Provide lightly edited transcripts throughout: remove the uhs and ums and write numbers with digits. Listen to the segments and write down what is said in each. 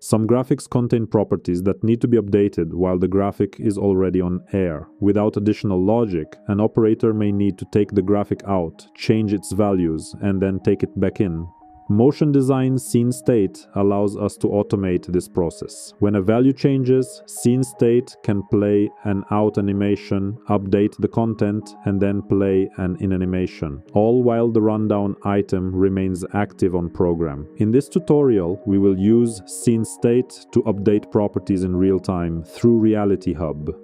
Some graphics contain properties that need to be updated while the graphic is already on air. Without additional logic, an operator may need to take the graphic out, change its values, and then take it back in. Motion Design Scene State allows us to automate this process. When a value changes, Scene State can play an out animation, update the content, and then play an in animation, all while the rundown item remains active on program. In this tutorial, we will use Scene State to update properties in real time through Reality Hub.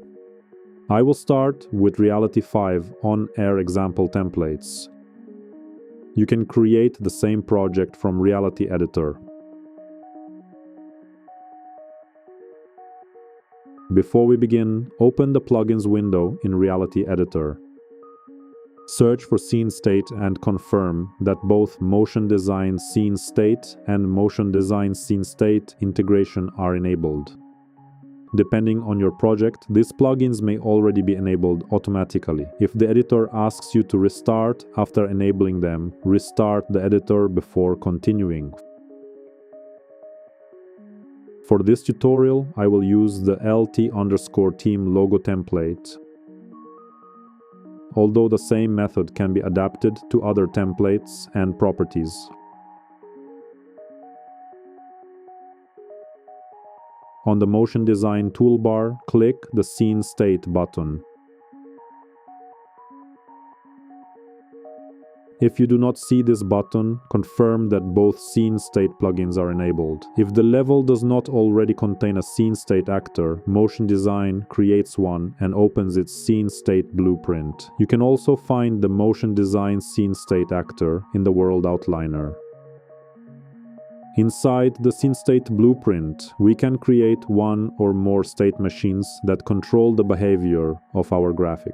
I will start with Reality 5 on-air example templates. You can create the same project from Reality Editor. Before we begin, open the plugins window in Reality Editor. Search for Scene State and confirm that both Motion Design Scene State and Motion Design Scene State integration are enabled. Depending on your project, these plugins may already be enabled automatically. If the editor asks you to restart after enabling them, restart the editor before continuing. For this tutorial, I will use the LT_team logo template. Although the same method can be adapted to other templates and properties. On the Motion Design toolbar, click the Scene State button. If you do not see this button, confirm that both Scene State plugins are enabled. If the level does not already contain a Scene State actor, Motion Design creates one and opens its Scene State blueprint. You can also find the Motion Design Scene State actor in the World Outliner. Inside the Scene State blueprint, we can create one or more state machines that control the behavior of our graphic.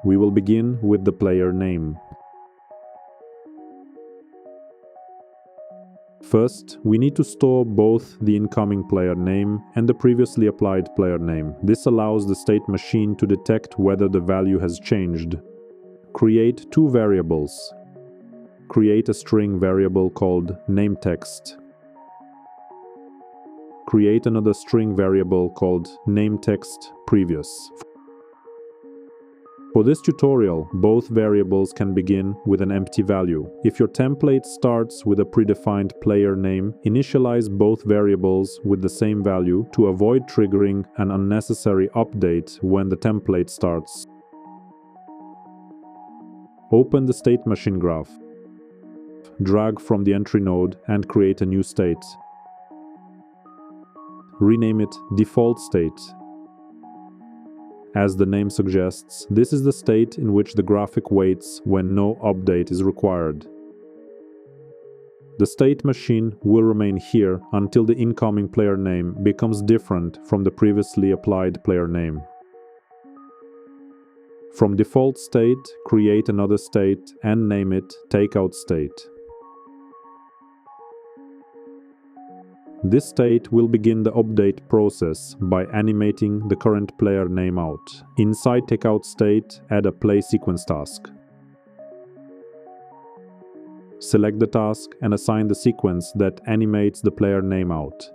We will begin with the player name. First, we need to store both the incoming player name and the previously applied player name. This allows the state machine to detect whether the value has changed. Create two variables. Create a string variable called nameText. Create another string variable called nameTextPrevious. For this tutorial, both variables can begin with an empty value. If your template starts with a predefined player name, initialize both variables with the same value to avoid triggering an unnecessary update when the template starts. Open the state machine graph. Drag from the entry node and create a new state. Rename it DefaultState. As the name suggests, this is the state in which the graphic waits when no update is required. The state machine will remain here until the incoming player name becomes different from the previously applied player name. From DefaultState, create another state and name it TakeOutState. This state will begin the update process by animating the current player name out. Inside TakeOutState, add a play sequence task. Select the task and assign the sequence that animates the player name out.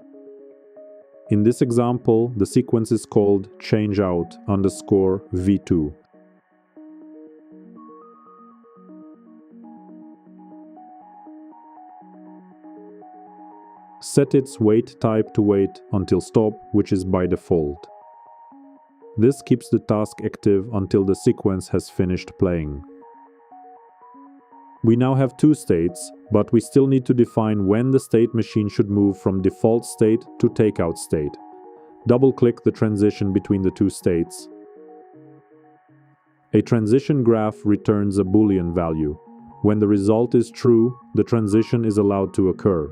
In this example, the sequence is called changeout_v2. Set its wait type to wait until stop, which is by default. This keeps the task active until the sequence has finished playing. We now have two states, but we still need to define when the state machine should move from default state to takeout state. Double-click the transition between the two states. A transition graph returns a Boolean value. When the result is true, the transition is allowed to occur.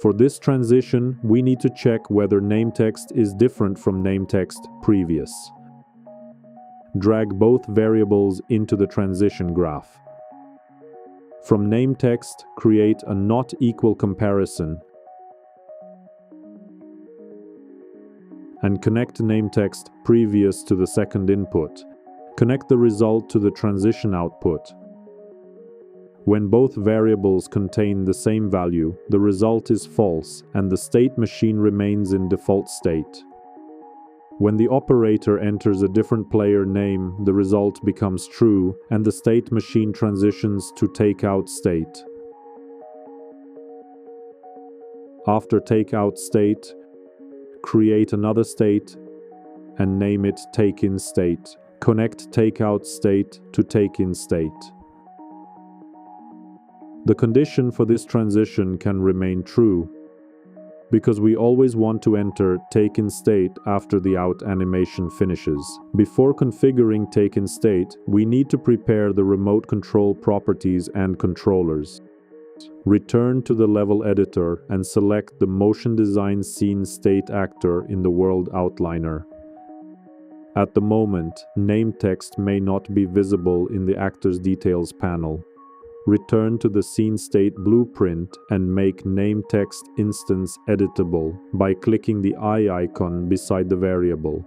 For this transition, we need to check whether nameText is different from nameTextPrevious. Drag both variables into the transition graph. From nameText, create a not equal comparison and connect nameTextPrevious to the second input. Connect the result to the transition output. When both variables contain the same value, the result is false and the state machine remains in default state. When the operator enters a different player name, the result becomes true and the state machine transitions to TakeOutState. After TakeOutState, create another state and name it TakeInState. Connect TakeOutState to TakeInState. The condition for this transition can remain true, because we always want to enter TakeInState after the out animation finishes. Before configuring TakeInState, we need to prepare the remote control properties and controllers. Return to the level editor and select the Motion Design Scene State actor in the World Outliner. At the moment, name text may not be visible in the actor's details panel. Return to the Scene State blueprint and make name text instance editable by clicking the eye icon beside the variable.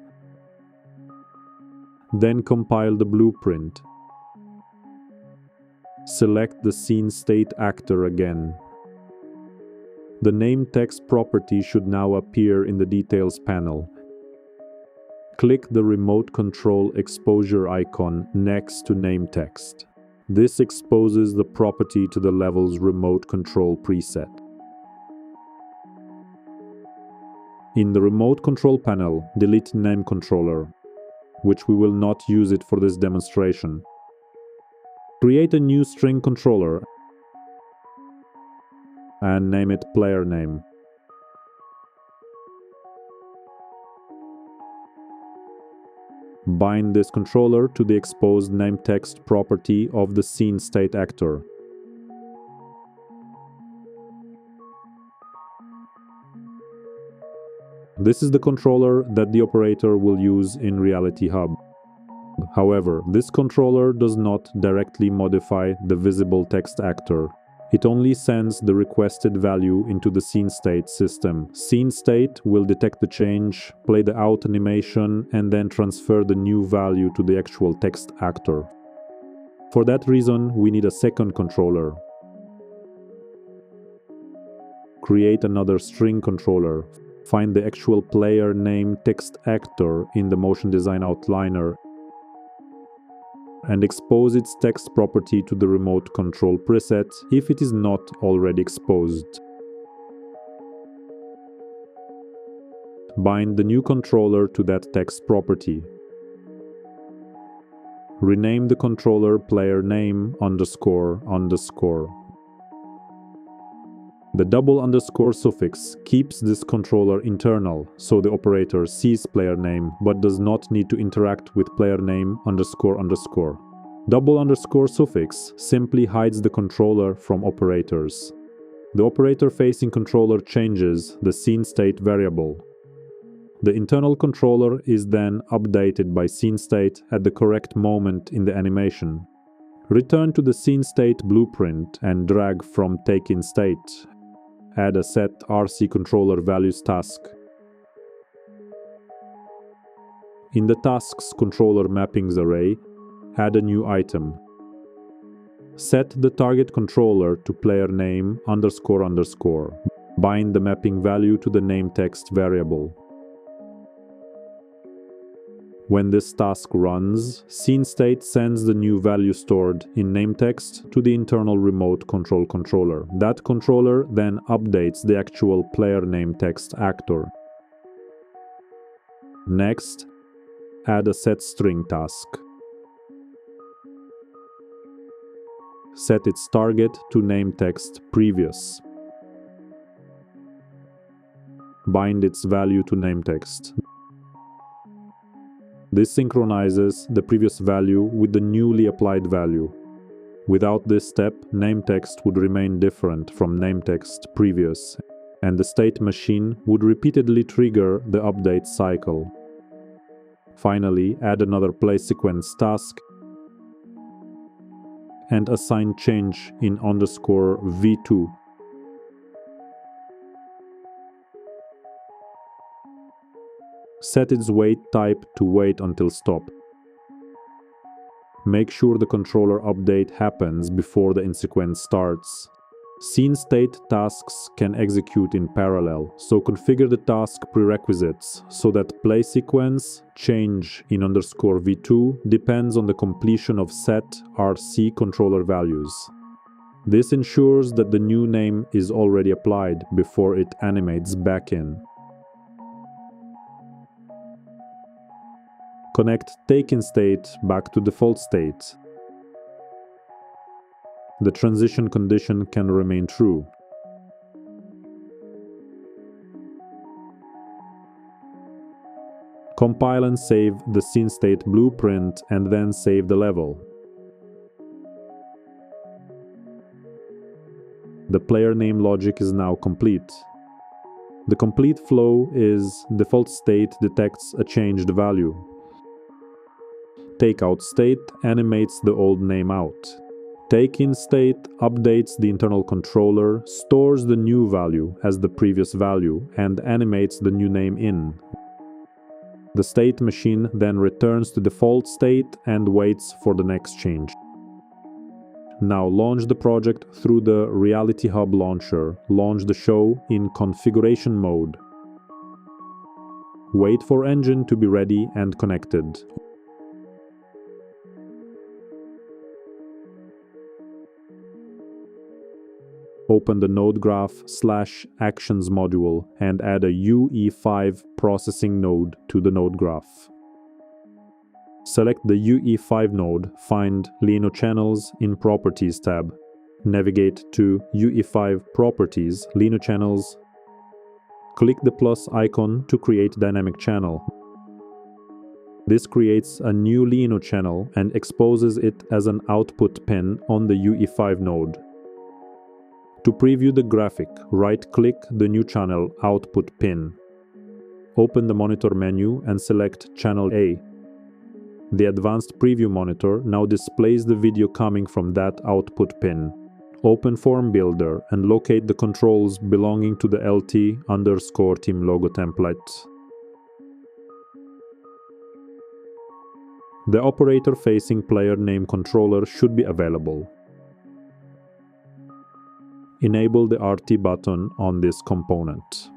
Then compile the blueprint. Select the Scene State actor again. The name text property should now appear in the details panel. Click the remote control exposure icon next to name text. This exposes the property to the level's remote control preset. In the remote control panel, delete name controller, which we will not use it for this demonstration. Create a new string controller and name it player name. Bind this controller to the exposed name text property of the Scene State actor. This is the controller that the operator will use in Reality Hub. However, this controller does not directly modify the visible text actor. It only sends the requested value into the Scene State system. Scene State will detect the change, play the out animation, and then transfer the new value to the actual text actor. For that reason, we need a second controller. Create another string controller. Find the actual player name text actor in the Motion Design Outliner and expose its text property to the remote control preset if it is not already exposed. Bind the new controller to that text property. Rename the controller player name __. The double underscore suffix keeps this controller internal, so the operator sees player name but does not need to interact with player name __. Double underscore suffix simply hides the controller from operators. The operator facing controller changes the scene state variable. The internal controller is then updated by scene state at the correct moment in the animation. Return to the scene state blueprint and drag from TakeInState. Add a set RC controller values task. In the tasks controller mappings array, add a new item. Set the target controller to player name __. Bind the mapping value to the name text variable. When this task runs, scene state sends the new value stored in name text to the internal remote control controller. That controller then updates the actual player name text actor. Next, add a set string task. Set its target to name text previous. Bind its value to name text. This synchronizes the previous value with the newly applied value. Without this step, name text would remain different from name text previous, and the state machine would repeatedly trigger the update cycle. Finally, add another play sequence task and assign change in _v2. Set its wait type to wait until stop. Make sure the controller update happens before the in-sequence starts. Scene state tasks can execute in parallel, so configure the task prerequisites so that play sequence change in _v2 depends on the completion of set RC controller values. This ensures that the new name is already applied before it animates back in. Connect TakeInState back to default state. The transition condition can remain true. Compile and save the scene state blueprint and then save the level. The player name logic is now complete. The complete flow is default state detects a changed value. TakeOutState animates the old name out. TakeInState updates the internal controller, stores the new value as the previous value, and animates the new name in. The state machine then returns to default state and waits for the next change. Now launch the project through the Reality Hub launcher. Launch the show in configuration mode. Wait for engine to be ready and connected. Open the node-graph/actions module and add a UE5 processing node to the node graph. Select the UE5 node, find Lino Channels in Properties tab. Navigate to UE5 Properties, Lino Channels. Click the plus icon to create dynamic channel. This creates a new Lino channel and exposes it as an output pin on the UE5 node. To preview the graphic, right-click the new channel output pin. Open the monitor menu and select Channel A. The advanced preview monitor now displays the video coming from that output pin. Open Form Builder and locate the controls belonging to the LT_team logo template. The operator-facing player name controller should be available. Enable the RT button on this component.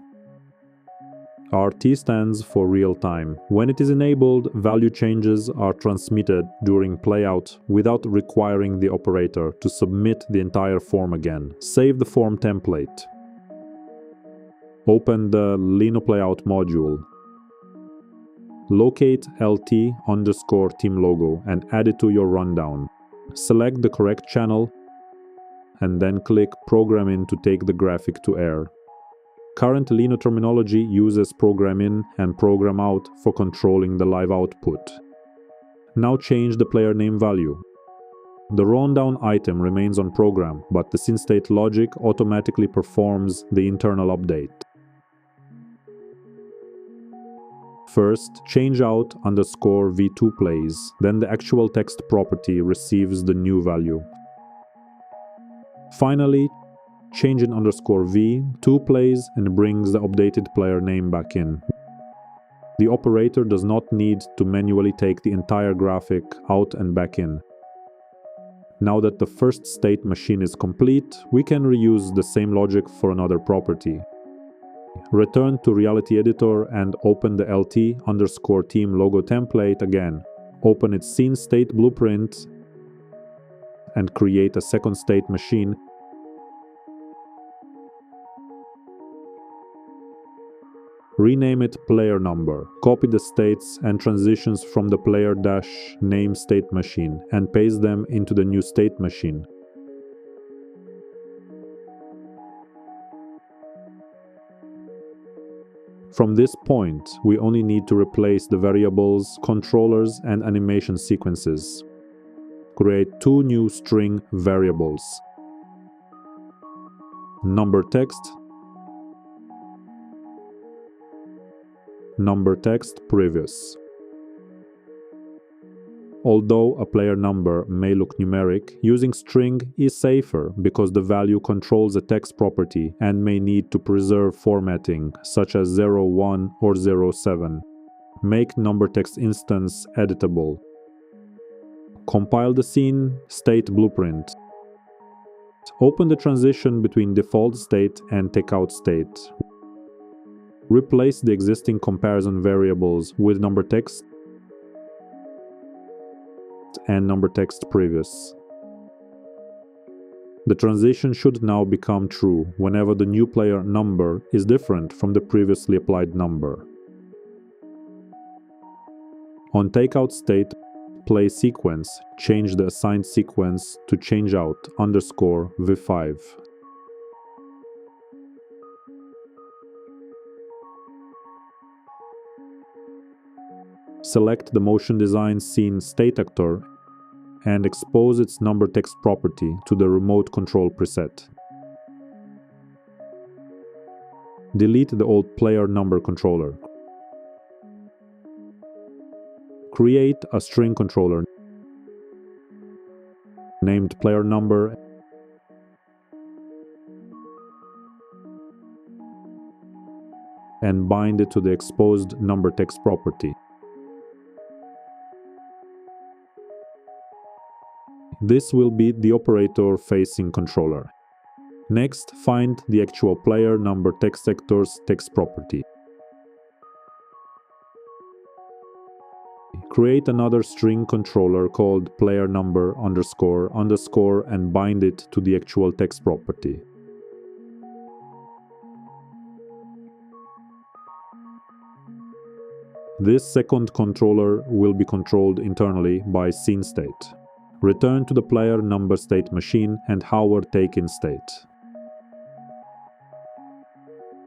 RT stands for real time. When it is enabled, value changes are transmitted during playout without requiring the operator to submit the entire form again. Save the form template. Open the Lino Playout module. Locate LT_team logo and add it to your rundown. Select the correct channel and then click Program In to take the graphic to air. Current Lino terminology uses Program In and Program Out for controlling the live output. Now change the player name value. The rundown item remains on program, but the scene state logic automatically performs the internal update. First, change out _v2 plays, then the actual text property receives the new value. Finally, change in _v2 plays and brings the updated player name back in. The operator does not need to manually take the entire graphic out and back in. Now that the first state machine is complete, we can reuse the same logic for another property. Return to Reality Editor and open the LT_team logo template again. Open its scene state blueprint and create a second state machine. Rename it player number. Copy the states and transitions from the player-name state machine and paste them into the new state machine. From this point, we only need to replace the variables, controllers, and animation sequences. Create two new string variables. Number text, number text previous. Although a player number may look numeric, using string is safer because the value controls a text property and may need to preserve formatting, such as 01 or 07. Make number text instance editable. Compile the scene state blueprint. Open the transition between DefaultState and TakeOutState. Replace the existing comparison variables with number text and number text previous. The transition should now become true whenever the new player number is different from the previously applied number. On TakeOutState, play sequence, change the assigned sequence to changeout_v5. Select the motion design scene state actor and expose its number text property to the remote control preset. Delete the old player number controller. Create a string controller named player number and bind it to the exposed number text property. This will be the operator-facing controller. Next, find the actual player number text actor's text property. Create another string controller called player number __ and bind it to the actual text property. This second controller will be controlled internally by scene state. Return to the player number state machine and hover TakeInState.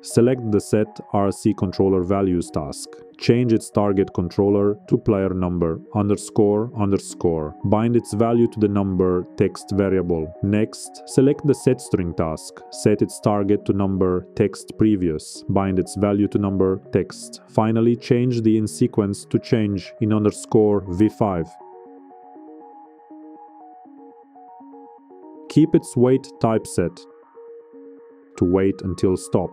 Select the Set RC Controller Values task. Change its target controller to player number __. Bind its value to the number text variable. Next, select the Set String task. Set its target to number text previous. Bind its value to number text. Finally, change the in sequence to change in _v5. Keep its wait type set to wait until stop.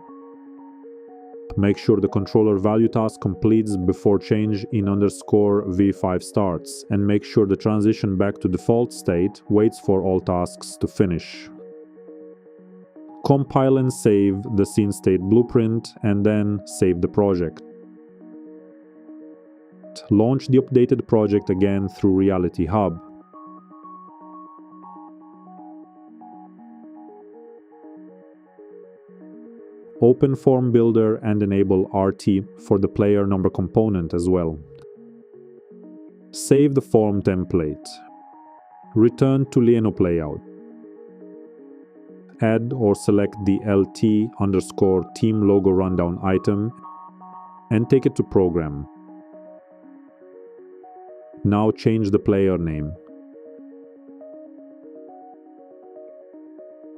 Make sure the controller value task completes before change in _v5 starts, and make sure the transition back to default state waits for all tasks to finish. Compile and save the scene state blueprint and then save the project. Launch the updated project again through Reality Hub. Open Form Builder and enable RT for the player number component as well. Save the form template. Return to Lino Playout. Add or select the LT_team logo rundown item and take it to Program. Now change the player name.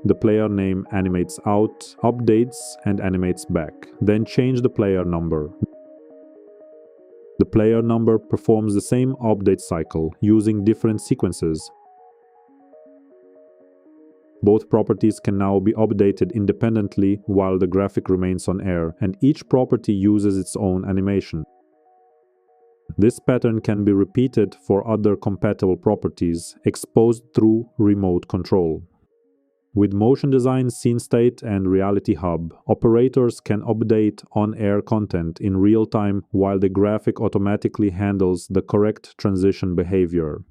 The player name animates out, updates, and animates back. Then change the player number. The player number performs the same update cycle using different sequences. Both properties can now be updated independently while the graphic remains on air, and each property uses its own animation. This pattern can be repeated for other compatible properties exposed through remote control. With Motion Design Scene State and Reality Hub, operators can update on-air content in real time while the graphic automatically handles the correct transition behavior.